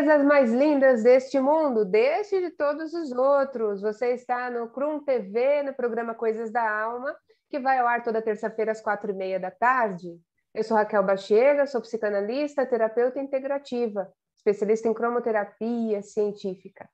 Belezas mais lindas deste mundo, deste e de todos os outros. Você está no Crum TV, no programa Coisas da Alma, que vai ao ar toda terça-feira às 4h30 da tarde. Eu sou Raquel Bachega, sou psicanalista, terapeuta integrativa, especialista em cromoterapia científica.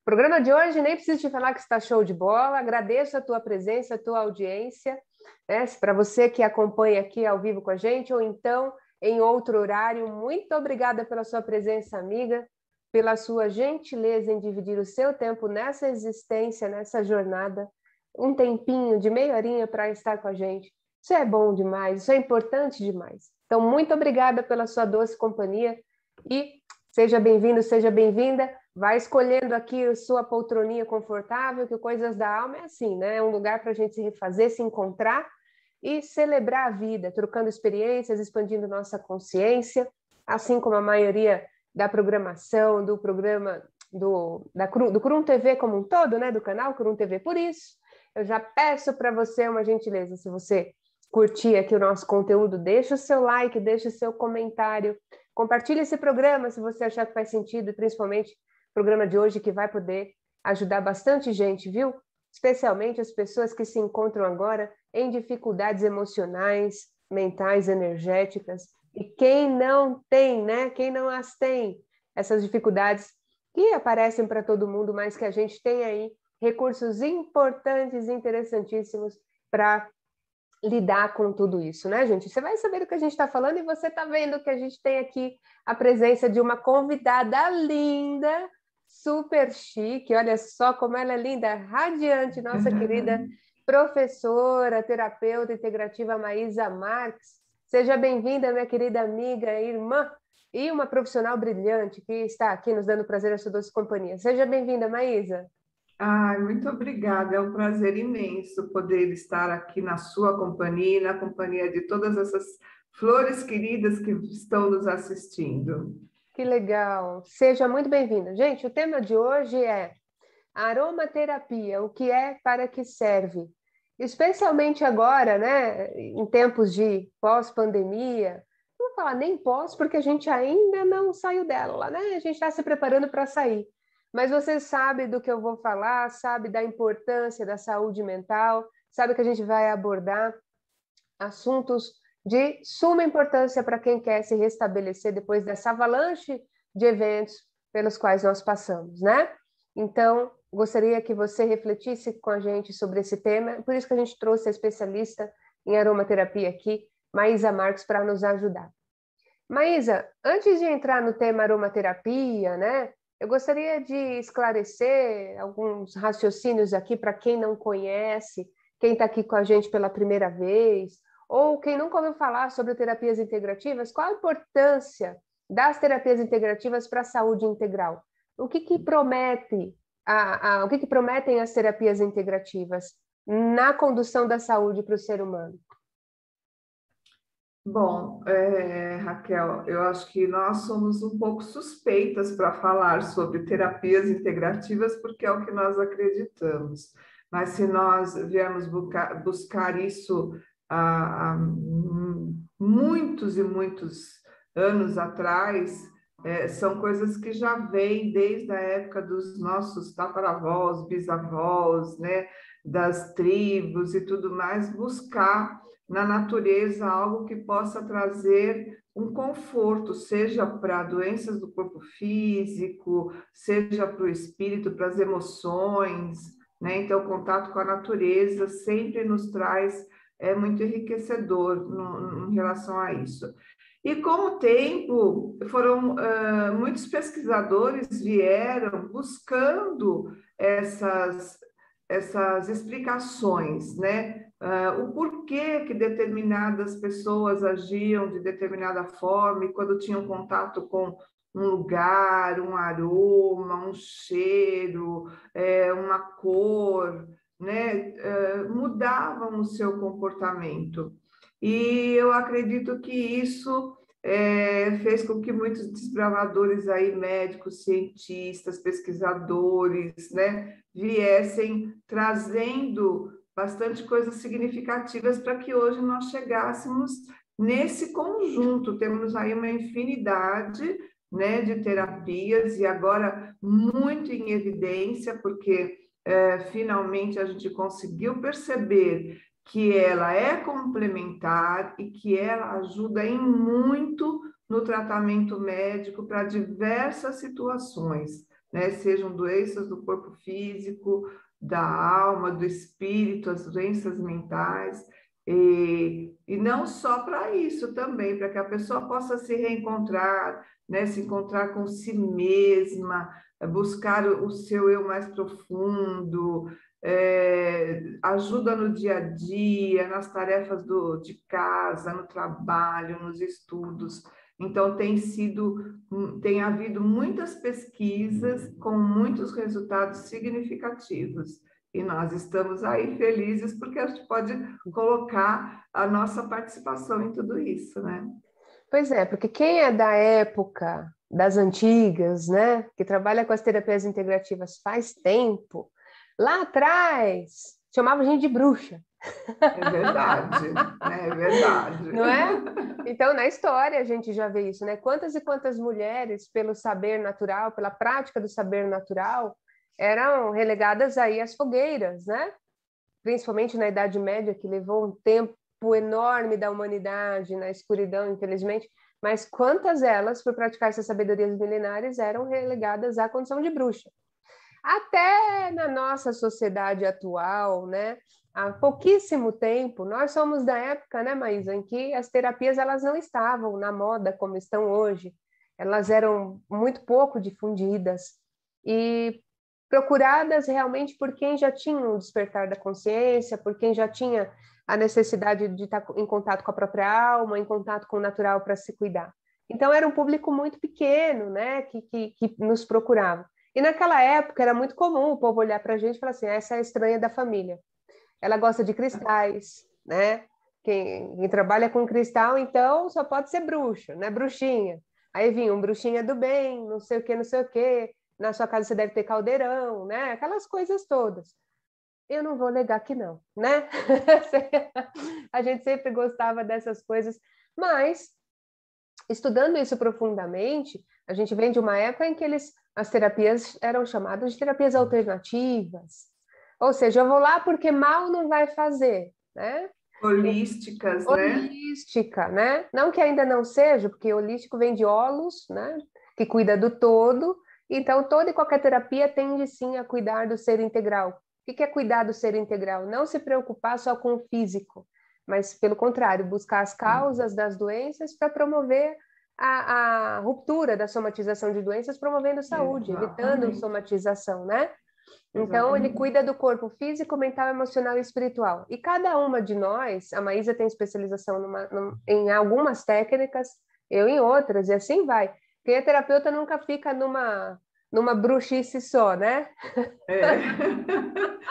O programa de hoje, nem preciso te falar que está show de bola, agradeço a tua presença, a tua audiência, né? Para você que acompanha aqui ao vivo com a gente, ou então em outro horário, muito obrigada pela sua presença, amiga, pela sua gentileza em dividir o seu tempo nessa existência, nessa jornada, um tempinho de meia horinha para estar com a gente. Isso é bom demais, isso é importante demais. Então, muito obrigada pela sua doce companhia e seja bem-vindo, seja bem-vinda. Vai escolhendo aqui a sua poltroninha confortável, que o Coisas da Alma é assim, né? É um lugar para a gente se refazer, se encontrar e celebrar a vida, trocando experiências, expandindo nossa consciência, assim como a maioria da programação, do programa do Crum TV como um todo, né? Do canal Crum TV. Por isso, eu já peço para você uma gentileza, se você curtir aqui o nosso conteúdo, deixa o seu like, deixa o seu comentário, compartilhe esse programa se você achar que faz sentido, principalmente o programa de hoje que vai poder ajudar bastante gente, viu? Especialmente as pessoas que se encontram agora em dificuldades emocionais, mentais, energéticas. E quem não tem, né? Quem não as tem, essas dificuldades que aparecem para todo mundo, mas que a gente tem aí recursos importantes e interessantíssimos para lidar com tudo isso, né, gente? Você vai saber do que a gente está falando e você está vendo que a gente tem aqui a presença de uma convidada linda, super chique, olha só como ela é linda, radiante, nossa querida professora, terapeuta integrativa Maísa Marques. Seja bem-vinda, minha querida amiga, irmã, e uma profissional brilhante que está aqui nos dando o prazer da sua doce companhia. Seja bem-vinda, Maísa. Ai, muito obrigada, é um prazer imenso poder estar aqui na sua companhia, na companhia de todas essas flores queridas que estão nos assistindo. Que legal, seja muito bem-vinda. Gente, o tema de hoje é aromaterapia, o que é, para que serve? Especialmente agora, né, em tempos de pós-pandemia, não vou falar nem pós, porque a gente ainda não saiu dela, né? A gente está se preparando para sair. Mas você sabe do que eu vou falar, sabe da importância da saúde mental, sabe que a gente vai abordar assuntos de suma importância para quem quer se restabelecer depois dessa avalanche de eventos pelos quais nós passamos, né? Então, gostaria que você refletisse com a gente sobre esse tema, por isso que a gente trouxe a especialista em aromaterapia aqui, Maísa Marques, para nos ajudar. Maísa, antes de entrar no tema aromaterapia, né, eu gostaria de esclarecer alguns raciocínios aqui para quem não conhece, quem está aqui com a gente pela primeira vez, ou quem nunca ouviu falar sobre terapias integrativas, qual a importância das terapias integrativas para a saúde integral? O que promete o que prometem as terapias integrativas na condução da saúde para o ser humano? Bom, Raquel, eu acho que nós somos um pouco suspeitas para falar sobre terapias integrativas, porque é o que nós acreditamos. Mas se nós viermos buscar isso há muitos e muitos anos atrás, são coisas que já vêm desde a época dos nossos tataravós, bisavós, né, das tribos e tudo mais, buscar na natureza algo que possa trazer um conforto, seja para doenças do corpo físico, seja para o espírito, para as emoções, né? Então, o contato com a natureza sempre nos traz muito enriquecedor em relação a isso. E com o tempo, muitos pesquisadores vieram buscando essas explicações, né? O porquê que determinadas pessoas agiam de determinada forma e quando tinham contato com um lugar, um aroma, um cheiro, uma cor, né? Mudavam o seu comportamento. E eu acredito que isso fez com que muitos desbravadores aí, médicos, cientistas, pesquisadores, né, viessem trazendo bastante coisas significativas para que hoje nós chegássemos nesse conjunto. Temos aí uma infinidade né, de terapias, e agora muito em evidência, porque finalmente a gente conseguiu perceber que ela é complementar e que ela ajuda em muito no tratamento médico para diversas situações, né? Sejam doenças do corpo físico, da alma, do espírito, as doenças mentais, e não só para isso também, para que a pessoa possa se reencontrar, né? Se encontrar com si mesma, buscar o seu eu mais profundo, ajuda no dia a dia, nas tarefas de casa, no trabalho, nos estudos. Então, tem havido muitas pesquisas com muitos resultados significativos. E nós estamos aí felizes porque a gente pode colocar a nossa participação em tudo isso, né? Pois é, porque quem é da época das antigas, né, que trabalha com as terapias integrativas faz tempo, lá atrás chamava a gente de bruxa. É verdade, é verdade. Não é? Então, na história a gente já vê isso, né? Quantas e quantas mulheres, pelo saber natural, pela prática do saber natural, eram relegadas aí às fogueiras, né? Principalmente na Idade Média, que levou um tempo enorme da humanidade na escuridão, infelizmente, mas quantas elas, por praticar essas sabedorias milenares, eram relegadas à condição de bruxa. Até na nossa sociedade atual, né? Há pouquíssimo tempo, nós somos da época, né, Maísa, em que as terapias elas não estavam na moda como estão hoje. Elas eram muito pouco difundidas e procuradas realmente por quem já tinha um despertar da consciência, por quem já tinha a necessidade de estar em contato com a própria alma, em contato com o natural para se cuidar. Então, era um público muito pequeno, né, que nos procurava. E naquela época era muito comum o povo olhar para a gente e falar assim, essa é a estranha da família. Ela gosta de cristais, né? Quem trabalha com cristal, então, só pode ser bruxo, né? Bruxinha. Aí vinha um bruxinha do bem, não sei o que, não sei o que. Na sua casa você deve ter caldeirão, né? Aquelas coisas todas. Eu não vou negar que não, né? A gente sempre gostava dessas coisas, mas estudando isso profundamente, a gente vem de uma época em que as terapias eram chamadas de terapias alternativas. Ou seja, eu vou lá porque mal não vai fazer, né? Holísticas, né? Holística, né? Não que ainda não seja, porque holístico vem de holos, né? Que cuida do todo. Então, toda e qualquer terapia tende sim a cuidar do ser integral. O que é cuidar do ser integral? Não se preocupar só com o físico, mas, pelo contrário, buscar as causas das doenças para promover a ruptura da somatização de doenças, promovendo saúde, evitando Exatamente. somatização, né? Então, ele Exatamente. cuida do corpo físico, mental, emocional e espiritual. E cada uma de nós, a Maísa tem especialização em algumas técnicas, eu em outras, e assim vai. Quem é terapeuta nunca fica numa bruxice só, né? É.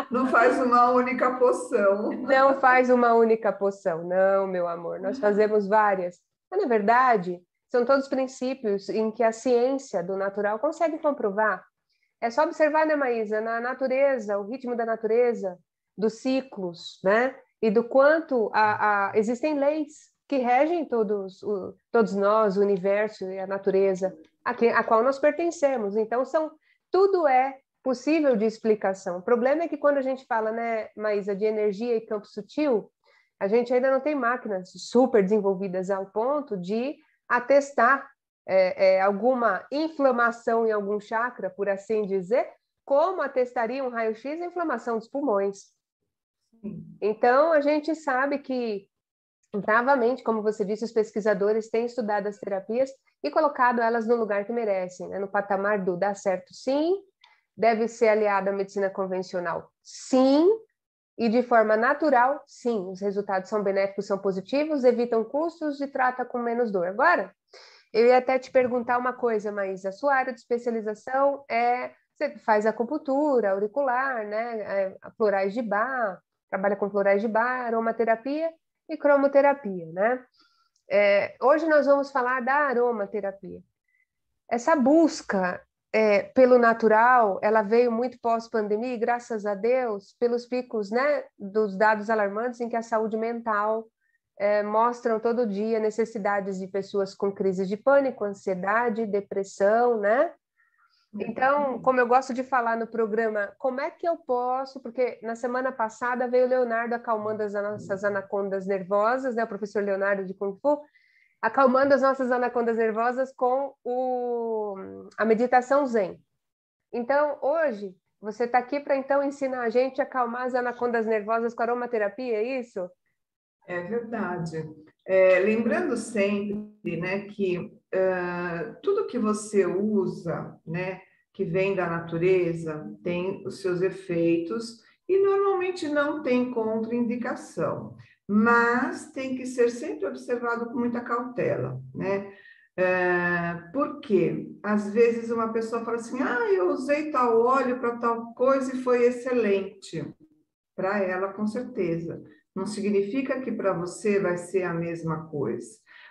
Não faz uma única poção. Não faz uma única poção, não, meu amor, nós fazemos várias. Mas, na verdade, são todos princípios em que a ciência do natural consegue comprovar. É só observar, né, Maísa, na natureza, o ritmo da natureza, dos ciclos, né? E do quanto existem leis que regem todos nós, o universo e a natureza, a qual nós pertencemos. Então, tudo é possível de explicação. O problema é que quando a gente fala, né, Maísa, de energia e campo sutil, a gente ainda não tem máquinas super desenvolvidas ao ponto de atestar alguma inflamação em algum chakra, por assim dizer, como atestaria um raio-x a inflamação dos pulmões. Então, a gente sabe que, novamente, como você disse, os pesquisadores têm estudado as terapias e colocado elas no lugar que merecem, né? No patamar do dá certo, sim, deve ser aliada à medicina convencional, sim, e de forma natural, sim, os resultados são benéficos, são positivos, evitam custos e trata com menos dor. Agora, eu ia até te perguntar uma coisa, Maísa. A sua área de especialização você faz acupuntura, auricular, né? Florais de Bach, trabalha com florais de Bach, aromaterapia e cromoterapia, né? Hoje nós vamos falar da aromaterapia. Essa busca pelo natural, ela veio muito pós-pandemia, e graças a Deus, pelos picos, né, dos dados alarmantes em que a saúde mental mostram todo dia necessidades de pessoas com crises de pânico, ansiedade, depressão, né? Então, como eu gosto de falar no programa, como é que eu posso, porque na semana passada veio o Leonardo acalmando as nossas anacondas nervosas, né? O professor Leonardo de Kung Fu, acalmando as nossas anacondas nervosas com a meditação Zen. Então, hoje, você está aqui para então ensinar a gente a acalmar as anacondas nervosas com aromaterapia, é isso? É verdade. Lembrando sempre, né, que tudo que você usa, né, que vem da natureza, tem os seus efeitos e normalmente não tem contraindicação, mas tem que ser sempre observado com muita cautela, né? Porque às vezes uma pessoa fala assim, eu usei tal óleo para tal coisa e foi excelente. Para ela, com certeza. Não significa que para você vai ser a mesma coisa.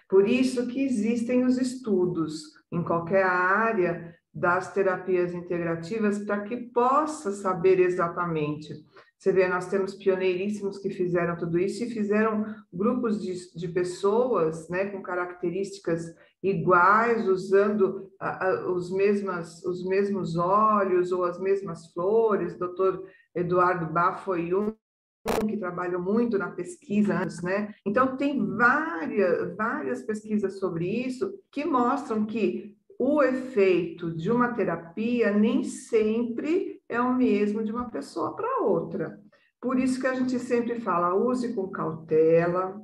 Por isso que existem os estudos em qualquer área das terapias integrativas para que possa saber exatamente. Você vê, nós temos pioneiríssimos que fizeram tudo isso e fizeram grupos de pessoas, né, com características iguais, usando os mesmos óleos ou as mesmas flores. Doutor Eduardo Bá foi um que trabalhou muito na pesquisa antes, né? Então, tem várias pesquisas sobre isso que mostram que o efeito de uma terapia nem sempre é o mesmo de uma pessoa para outra. Por isso que a gente sempre fala, use com cautela,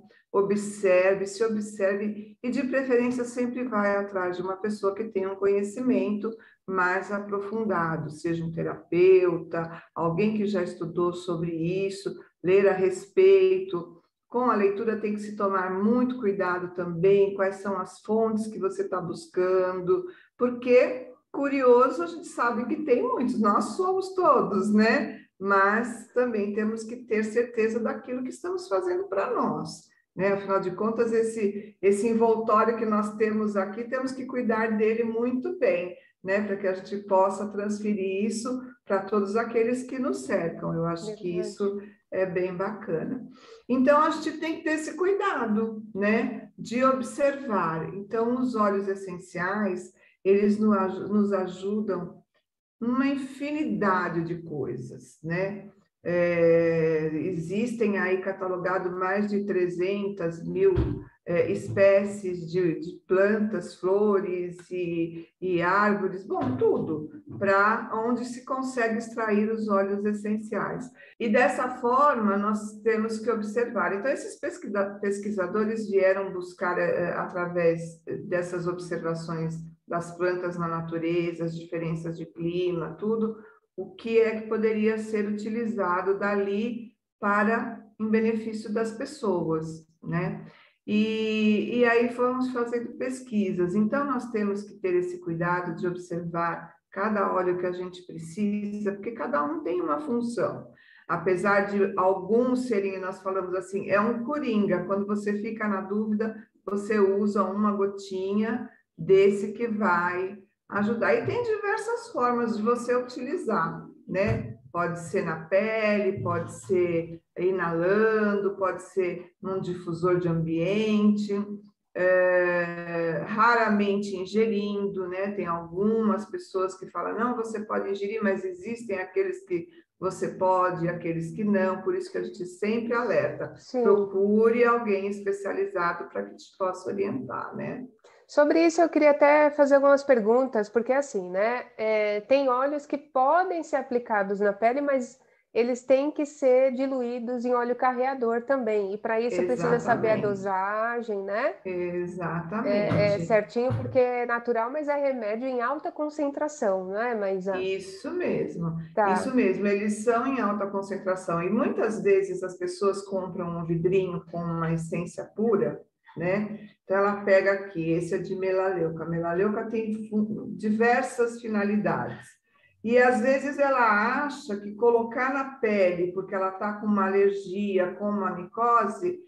se observe e, de preferência, sempre vai atrás de uma pessoa que tenha um conhecimento mais aprofundado, seja um terapeuta, alguém que já estudou sobre isso, ler a respeito. Com a leitura tem que se tomar muito cuidado também, quais são as fontes que você está buscando, porque, curioso, a gente sabe que tem muitos, nós somos todos, né? Mas também temos que ter certeza daquilo que estamos fazendo para nós, né? Afinal de contas, esse envoltório que nós temos aqui, temos que cuidar dele muito bem, né? Para que a gente possa transferir isso para todos aqueles que nos cercam. Eu acho que isso é bem bacana. Então, a gente tem que ter esse cuidado, né? De observar. Então, os óleos essenciais, eles nos ajudam uma infinidade de coisas, né? Existem aí catalogado mais de 300 mil espécies de plantas, flores e árvores, bom, tudo, para onde se consegue extrair os óleos essenciais. E dessa forma, nós temos que observar. Então, esses pesquisadores vieram buscar, através dessas observações das plantas na natureza, as diferenças de clima, tudo, o que é que poderia ser utilizado dali para em benefício das pessoas, né? E aí fomos fazendo pesquisas. Então, nós temos que ter esse cuidado de observar cada óleo que a gente precisa, porque cada um tem uma função. Apesar de alguns serem, nós falamos assim, é um coringa. Quando você fica na dúvida, você usa uma gotinha desse que vai ajudar. E tem diversas formas de você utilizar, né? Pode ser na pele, pode ser inalando, pode ser num difusor de ambiente, raramente ingerindo, né? Tem algumas pessoas que falam, não, você pode ingerir, mas existem aqueles que você pode, aqueles que não, por isso que a gente sempre alerta. Sim. Procure alguém especializado para que te possa orientar, né? Sobre isso eu queria até fazer algumas perguntas, porque assim, né, tem óleos que podem ser aplicados na pele, mas eles têm que ser diluídos em óleo carreador também, e para isso precisa saber a dosagem, né? Exatamente. Certinho, porque é natural, mas é remédio em alta concentração, não é? Isso mesmo, isso mesmo, eles são em alta concentração, e muitas vezes as pessoas compram um vidrinho com uma essência pura, né? Então, ela pega aqui, esse é de melaleuca. A melaleuca tem diversas finalidades. E, às vezes, ela acha que colocar na pele, porque ela está com uma alergia, com uma micose,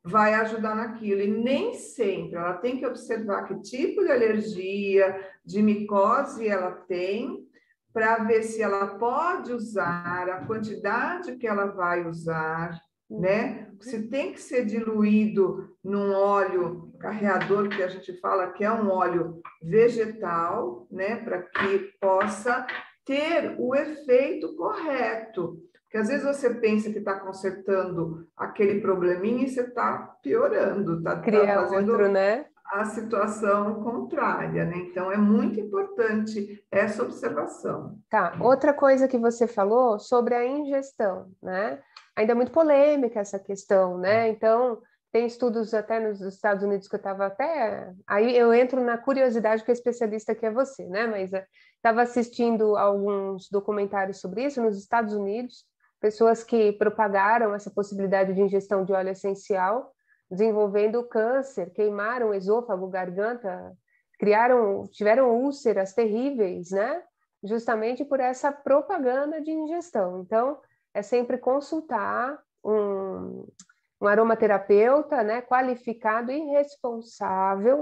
vai ajudar naquilo. E nem sempre. Ela tem que observar que tipo de alergia, de micose ela tem, para ver se ela pode usar, a quantidade que ela vai usar, né? Se tem que ser diluído num óleo carreador, que a gente fala que é um óleo vegetal, né? Para que possa ter o efeito correto. Porque às vezes você pensa que está consertando aquele probleminha e você está piorando, está Cria outro, fazendo né? a situação contrária, né? Então é muito importante essa observação. Tá. Outra coisa que você falou sobre a ingestão, né? Ainda é muito polêmica essa questão, né? Então, tem estudos até nos Estados Unidos que eu estava até. Aí eu entro na curiosidade, que é especialista que é você, né? Mas estava assistindo alguns documentários sobre isso nos Estados Unidos, pessoas que propagaram essa possibilidade de ingestão de óleo essencial, desenvolvendo câncer, queimaram o esôfago, garganta, tiveram úlceras terríveis, né? Justamente por essa propaganda de ingestão. Então, é sempre consultar um aromaterapeuta, né, qualificado e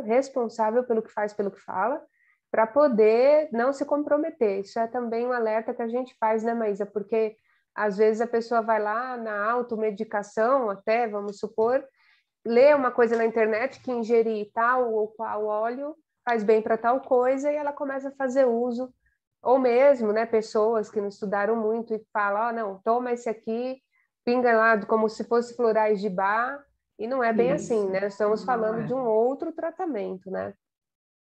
responsável pelo que faz, pelo que fala, para poder não se comprometer. Isso é também um alerta que a gente faz, né, Maísa? Porque às vezes a pessoa vai lá na automedicação, até, vamos supor, lê uma coisa na internet que ingerir tal ou qual óleo faz bem para tal coisa e ela começa a fazer uso, ou mesmo, né, pessoas que não estudaram muito e falam, oh, não, toma esse aqui, pinga lá como se fosse florais de bar, e não é bem assim, Isso, né? Estamos não falando de é. um outro tratamento, né?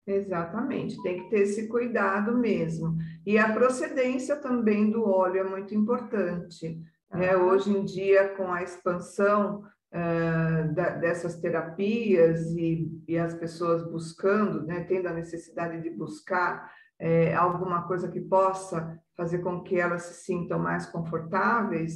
Exatamente, tem que ter esse cuidado mesmo. E a procedência também do óleo é muito importante, né? Tá. Hoje em dia, com a expansão dessas terapias e as pessoas buscando, né, tendo a necessidade de buscar alguma coisa que possa fazer com que elas se sintam mais confortáveis,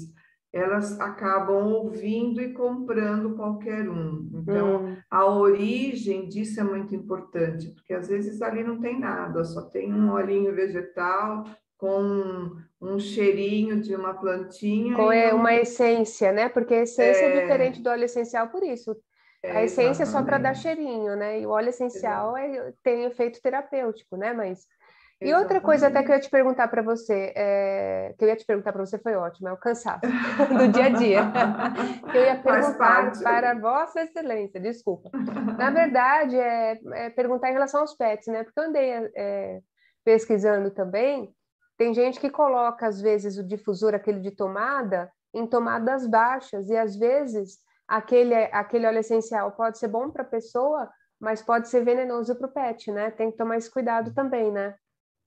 elas acabam ouvindo e comprando qualquer um. Então, Hum. a origem disso é muito importante, porque às vezes ali não tem nada, só tem um olhinho vegetal com um cheirinho de uma plantinha Com e uma não essência, né? Porque a essência é diferente do óleo essencial por isso. A essência é só para dar exatamente, cheirinho, né? E o óleo essencial tem efeito terapêutico, né? Mas e outra coisa até que eu ia exatamente. te perguntar para você, que eu ia te perguntar para você foi ótimo, é o cansaço do dia a dia. Que eu ia Faz perguntar parte. para Vossa Excelência, desculpa. Na verdade, é perguntar em relação aos pets, né? Porque eu andei pesquisando também. Tem gente que coloca, às vezes, o difusor, aquele de tomada, em tomadas baixas, e às vezes aquele óleo essencial pode ser bom para a pessoa, mas pode ser venenoso para o pet, né? Tem que tomar esse cuidado também, né?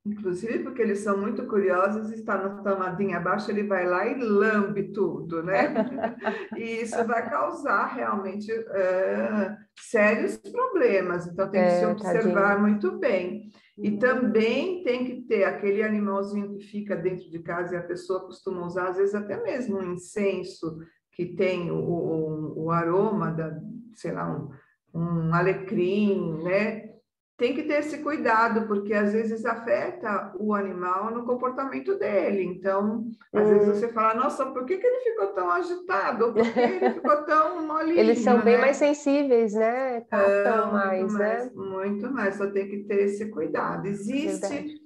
Inclusive porque eles são muito curiosos, está na tomadinha abaixo, ele vai lá e lambe tudo, né? E isso vai causar realmente sérios problemas, então tem que se É, observar tadinho. muito bem. E Uhum. também tem que ter aquele animalzinho que fica dentro de casa e a pessoa costuma usar, às vezes até mesmo um incenso que tem o aroma da, sei lá, um alecrim, né? Tem que ter esse cuidado, porque às vezes afeta o animal no comportamento dele. Então, às vezes Hum. você fala, nossa, por que ele ficou tão agitado? Ou por que ele ficou tão Eles são molinho, bem mais né? sensíveis, né? Captam Então, mais, né? muito mais, só tem que ter esse cuidado. Verdade. Existe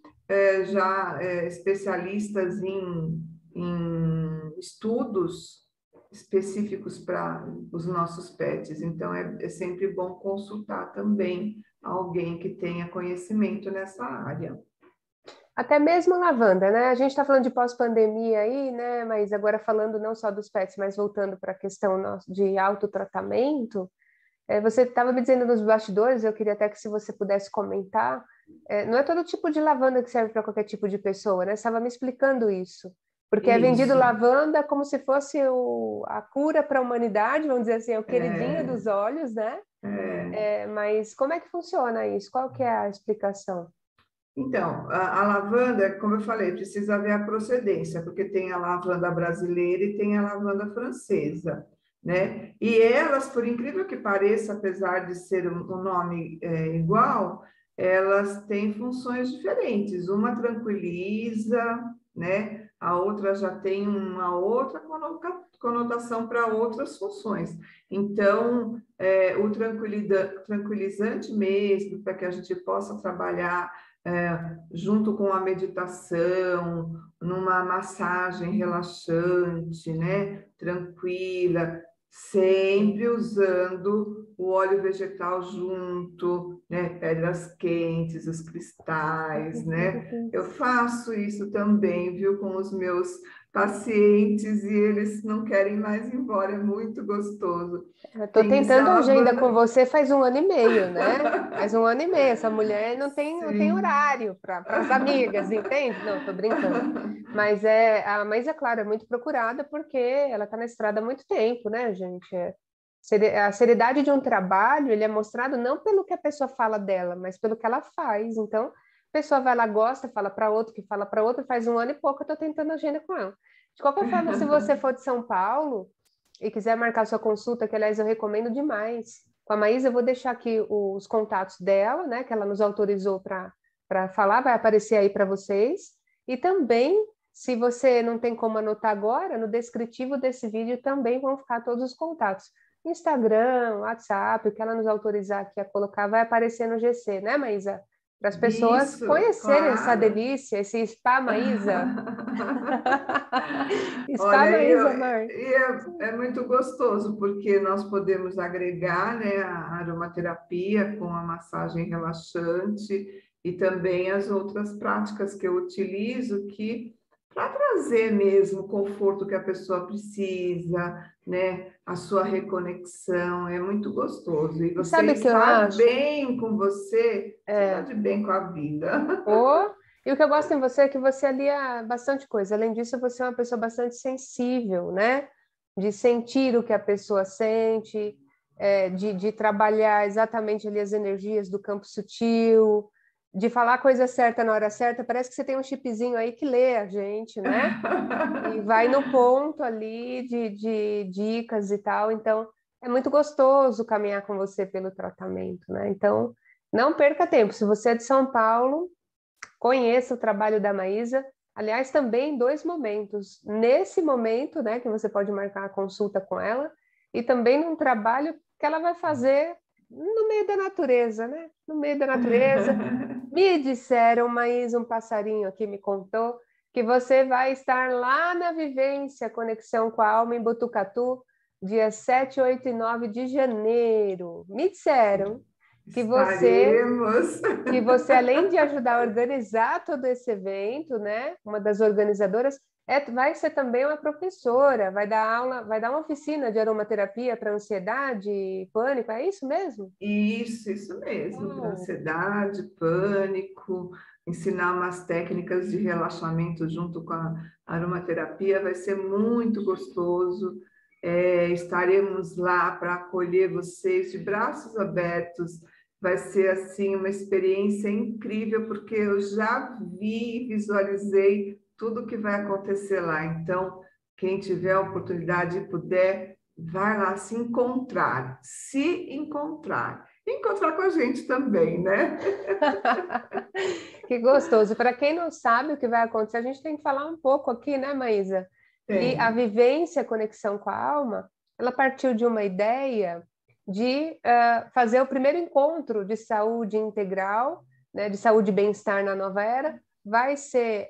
já especialistas em estudos específicos para os nossos pets, então é sempre bom consultar também alguém que tenha conhecimento nessa área. Até mesmo a lavanda, né? A gente está falando de pós-pandemia aí, né? Mas agora falando não só dos pets, mas voltando para a questão de autotratamento, você estava me dizendo nos bastidores, eu queria até que se você pudesse comentar, não é todo tipo de lavanda que serve para qualquer tipo de pessoa, né? Você estava me explicando isso. Porque é vendido Isso. lavanda como se fosse a cura para a humanidade, vamos dizer assim, é o queridinho É, dos olhos, né? é. Mas como é que funciona isso? Qual que é a explicação? Então, a lavanda, como eu falei, precisa ver a procedência, porque tem a lavanda brasileira e tem a lavanda francesa, né? E elas, por incrível que pareça, apesar de ser um nome igual, elas têm funções diferentes. Uma tranquiliza, né? A outra já tem uma outra conotação para outras funções. Então, o tranquilizante mesmo, para que a gente possa trabalhar junto com a meditação, numa massagem relaxante, né? Tranquila, sempre usando o óleo vegetal junto, né? Pedras quentes, os cristais, né? Eu faço isso também, viu, com os meus pacientes e eles não querem mais ir embora, é muito gostoso. Eu estou Tem tentando agenda com sábado. você faz 1 ano e meio, né? Faz 1 ano e meio. Essa mulher não tem Sim. horário para as amigas, entende? Não, estou brincando. Mas é claro, é muito procurada porque ela está na estrada há muito tempo, né, gente? A seriedade de um trabalho, ele é mostrado não pelo que a pessoa fala dela, mas pelo que ela faz. Então, a pessoa vai lá, gosta, fala para outro, que fala para outro, faz 1 ano e pouco, eu estou tentando agenda com ela. De qualquer forma, se você for de São Paulo e quiser marcar sua consulta, que aliás eu recomendo demais. Com a Maísa, eu vou deixar aqui os contatos dela, né, que ela nos autorizou para falar, vai aparecer aí para vocês. E também, se você não tem como anotar agora, no descritivo desse vídeo também vão ficar todos os contatos. Instagram, WhatsApp, o que ela nos autorizar aqui a colocar, vai aparecer no GC, né, Maísa? Para as pessoas Isso, conhecerem essa claro. delícia, esse Spa Maísa. Spa Olha, Maísa, Mar. é muito gostoso, porque nós podemos agregar, né, a aromaterapia com a massagem relaxante e também as outras práticas que eu utilizo que para trazer mesmo o conforto que a pessoa precisa, né, a sua reconexão, é muito gostoso. E E você sabe o que eu estar acho? bem com você está É, de bem com a vida. oh, e o que eu gosto em você é que você alia bastante coisa. Além disso, você é uma pessoa bastante sensível, né? De sentir o que a pessoa sente, de trabalhar exatamente ali as energias do campo sutil, de falar a coisa certa na hora certa. Parece que você tem um chipzinho aí que lê a gente, né? E vai no ponto ali de dicas e tal. Então, é muito gostoso caminhar com você pelo tratamento, né? Então, não perca tempo. Se você é de São Paulo, conheça o trabalho da Maísa. Aliás, também em 2 momentos. Nesse momento, né, que você pode marcar a consulta com ela, e também num trabalho que ela vai fazer no meio da natureza, né? No meio da natureza. Me disseram, Maísa, um passarinho aqui me contou, que você vai estar lá na Vivência Conexão com a Alma em Botucatu, dia 7, 8 e 9 de janeiro. Me disseram que você Estaremos. que você, além de ajudar a organizar todo esse evento, né, uma das organizadoras, vai ser também uma professora, vai dar aula, vai dar uma oficina de aromaterapia para ansiedade e pânico, é isso mesmo? Isso mesmo, para Uau. ansiedade, pânico, ensinar umas técnicas de relaxamento junto com a aromaterapia, vai ser muito gostoso. Estaremos lá para acolher vocês de braços abertos. Vai ser assim uma experiência incrível, porque eu já vi e visualizei tudo que vai acontecer lá. Então, quem tiver a oportunidade e puder, vai lá se encontrar. Encontrar com a gente também, né? Que gostoso. Para quem não sabe o que vai acontecer, a gente tem que falar um pouco aqui, né, Maísa? Que a Tem. vivência Conexão com a Alma, ela partiu de uma ideia de fazer o primeiro encontro de saúde integral, né, de saúde e bem-estar na nova era. Vai ser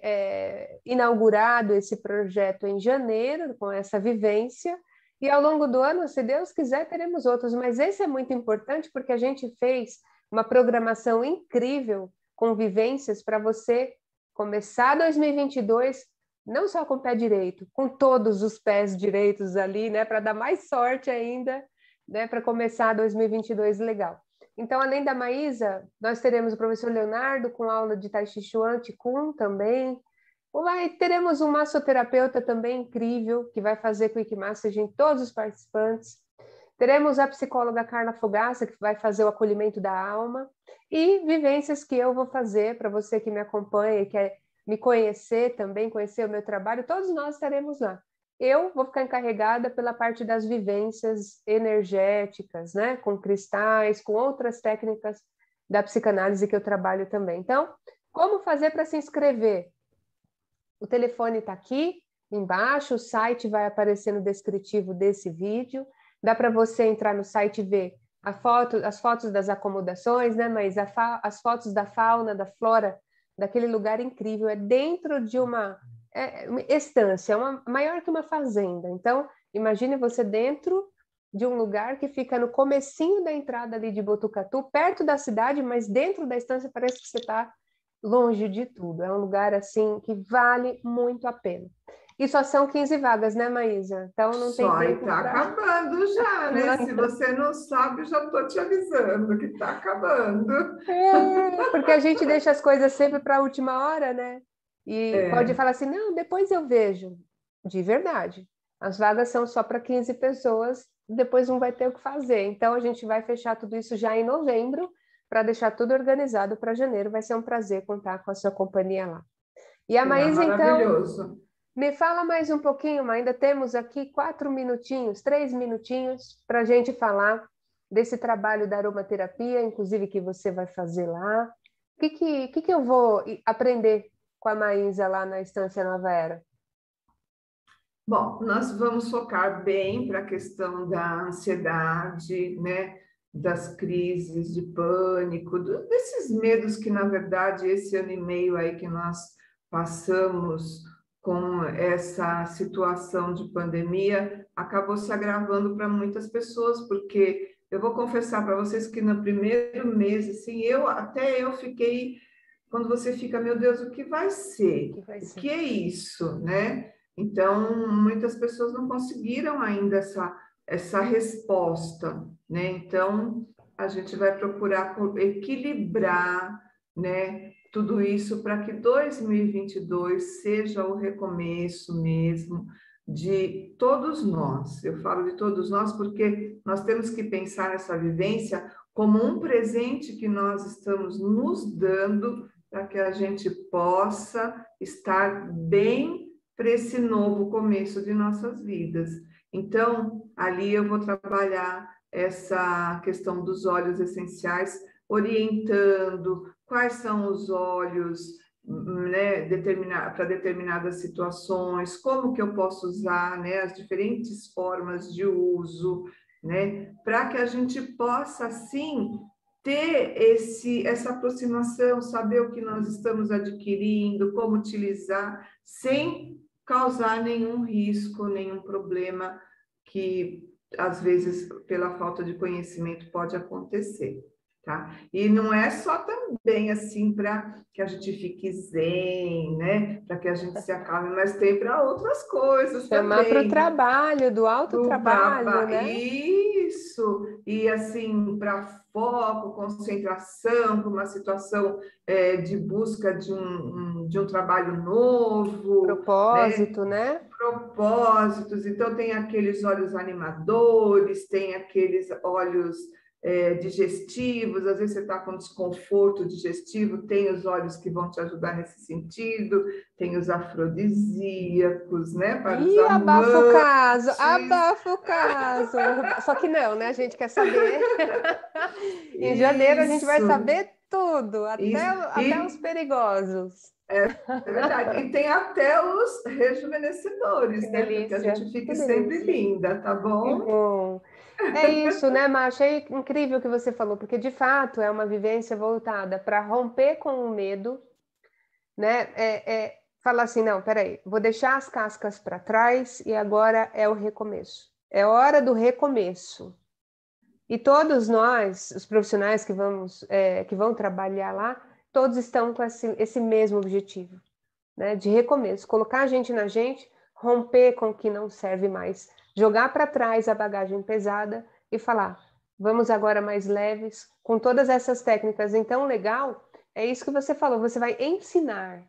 inaugurado esse projeto em janeiro, com essa vivência, e ao longo do ano, se Deus quiser, teremos outros. Mas esse é muito importante porque a gente fez uma programação incrível com vivências para você começar 2022 não só com o pé direito, com todos os pés direitos ali, né, para dar mais sorte ainda, né, para começar 2022 legal. Então, além da Maísa, nós teremos o professor Leonardo com aula de Tai Chi Chuan Qigong também. Teremos um massoterapeuta também incrível, que vai fazer quick massage em todos os participantes. Teremos a psicóloga Carla Fogaça, que vai fazer o acolhimento da alma, e vivências que eu vou fazer para você que me acompanha e quer me conhecer também, conhecer o meu trabalho, todos nós estaremos lá. Eu vou ficar encarregada pela parte das vivências energéticas, né, com cristais, com outras técnicas da psicanálise que eu trabalho também. Então, como fazer para se inscrever? O telefone está aqui embaixo, o site vai aparecer no descritivo desse vídeo. Dá para você entrar no site e ver as fotos das acomodações, né? Mas as fotos da fauna, da flora, daquele lugar incrível, é dentro de uma estância, maior que uma fazenda. Então, imagine você dentro de um lugar que fica no comecinho da entrada ali de Botucatu, perto da cidade, mas dentro da estância parece que você está longe de tudo. É um lugar assim que vale muito a pena. E só são 15 vagas, né, Maísa? Então não tem Só, e tempo está para. acabando já, né? Se você não sabe, já estou te avisando que está acabando. Porque a gente deixa as coisas sempre para a última hora, né? E pode É, falar assim, não, depois eu vejo. De verdade. As vagas são só para 15 pessoas, depois não vai ter o que fazer. Então a gente vai fechar tudo isso já em novembro, para deixar tudo organizado para janeiro. Vai ser um prazer contar com a sua companhia lá. E a será Maísa, então, maravilhoso. me fala mais um pouquinho, ainda temos aqui 4 minutinhos, 3 minutinhos para a gente falar desse trabalho da aromaterapia, inclusive que você vai fazer lá. O que eu vou aprender com a Maísa lá na Estância Nova Era? Bom, nós vamos focar bem para a questão da ansiedade, né? Das crises de pânico, desses medos que, na verdade, esse ano e meio aí que nós passamos com essa situação de pandemia, acabou se agravando para muitas pessoas, porque eu vou confessar para vocês que no primeiro mês, assim, até eu fiquei, quando você fica, meu Deus, o que vai O ser? que vai O ser? que é isso, né? Então, muitas pessoas não conseguiram ainda essa resposta, né? Então, a gente vai procurar equilibrar, né, tudo isso para que 2022 seja o recomeço mesmo de todos nós. Eu falo de todos nós porque nós temos que pensar nessa vivência como um presente que nós estamos nos dando para que a gente possa estar bem para esse novo começo de nossas vidas. Então, ali eu vou trabalhar essa questão dos óleos essenciais, orientando quais são os óleos, né, para determinadas situações, como que eu posso usar, né, as diferentes formas de uso, né, para que a gente possa, assim, ter essa aproximação, saber o que nós estamos adquirindo, como utilizar, sem causar nenhum risco, nenhum problema que, às vezes, pela falta de conhecimento, pode acontecer. Tá? E não é só também assim para que a gente fique zen, né? Para que a gente se acalme, mas tem para outras coisas Chamar para o também, trabalho, do alto do trabalho, baba, né? isso, e assim, para foco, concentração, para uma situação de busca de um trabalho novo, né? Propósito, né? Propósitos, então tem aqueles óleos animadores, tem aqueles óleos digestivos, às vezes você está com desconforto digestivo, tem os óleos que vão te ajudar nesse sentido, tem os afrodisíacos, né, para os Ih, amantes. abafa o caso. Só que não, né? A gente quer saber. Em janeiro a gente vai Isso, saber tudo, isso, até os perigosos. é verdade. E tem até os Que rejuvenescedores, né, para que a delícia, gente fique que sempre delícia. linda, tá Que bom? bom. É isso, né, Márcia? É incrível o que você falou, porque de fato é uma vivência voltada para romper com o medo, né? Falar assim, não, peraí, vou deixar as cascas para trás e agora é o recomeço. É hora do recomeço. E todos nós, os profissionais que vão trabalhar lá, todos estão com esse mesmo objetivo, né? De recomeço, colocar a gente na gente, romper com o que não serve mais, jogar para trás a bagagem pesada e falar, vamos agora mais leves, com todas essas técnicas. Então, legal, é isso que você falou, você vai ensinar.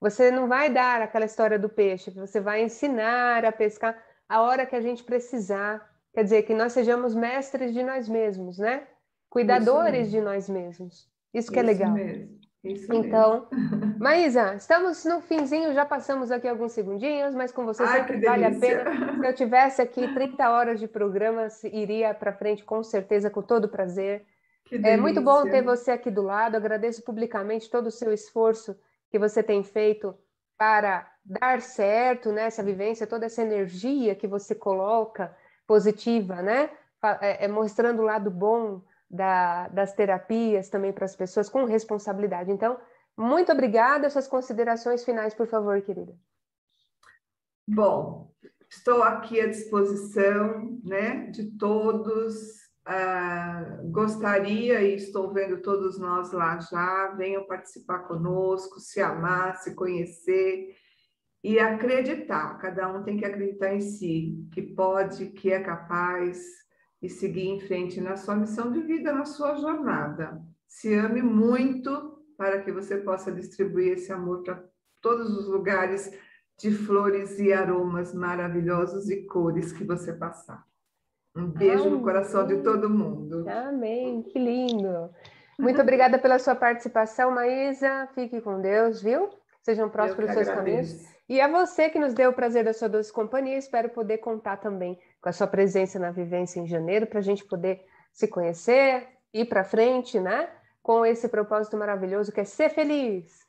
Você não vai dar aquela história do peixe, você vai ensinar a pescar a hora que a gente precisar. Quer dizer, que nós sejamos mestres de nós mesmos, né? Isso Cuidadores de mesmo, nós mesmos. Isso que é isso legal. mesmo, isso mesmo. Então, Maísa, estamos no finzinho, já passamos aqui alguns segundinhos, mas com você Ai, que sempre vale a delícia! pena. Se eu tivesse aqui 30 horas de programa, iria para frente com certeza, com todo prazer. Que É muito bom ter delícia! você aqui do lado. Agradeço publicamente todo o seu esforço que você tem feito para dar certo nessa vivência, toda essa energia que você coloca positiva, né? mostrando o lado bom das terapias também para as pessoas com responsabilidade. Então, muito obrigada. Suas considerações finais, por favor, querida. Bom, estou aqui à disposição, né, de todos. Gostaria, e estou vendo todos nós lá já, venham participar conosco, se amar, se conhecer e acreditar. Cada um tem que acreditar em si, que pode, que é capaz, e seguir em frente na sua missão de vida, na sua jornada. Se ame muito para que você possa distribuir esse amor para todos os lugares de flores e aromas maravilhosos e cores que você passar. Um beijo no coração de todo mundo. Amém, que lindo. Muito obrigada pela sua participação, Maísa. Fique com Deus, viu? Sejam prósperos os seus caminhos. E a você que nos deu o prazer da sua doce companhia, espero poder contar também com a sua presença na Vivência em janeiro, para a gente poder se conhecer, ir para frente, né? Com esse propósito maravilhoso que é ser feliz.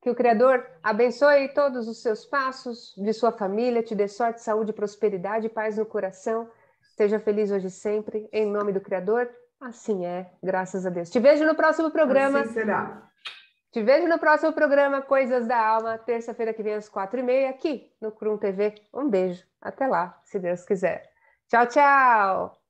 Que o Criador abençoe todos os seus passos, de sua família, te dê sorte, saúde, prosperidade, paz no coração. Seja feliz hoje e sempre, em nome do Criador. Assim é, graças a Deus. Te vejo no próximo programa. Assim será. Te vejo no próximo programa Coisas da Alma, terça-feira que vem às 4h30, aqui no Crum TV. Um beijo. Até lá, se Deus quiser. Tchau, tchau!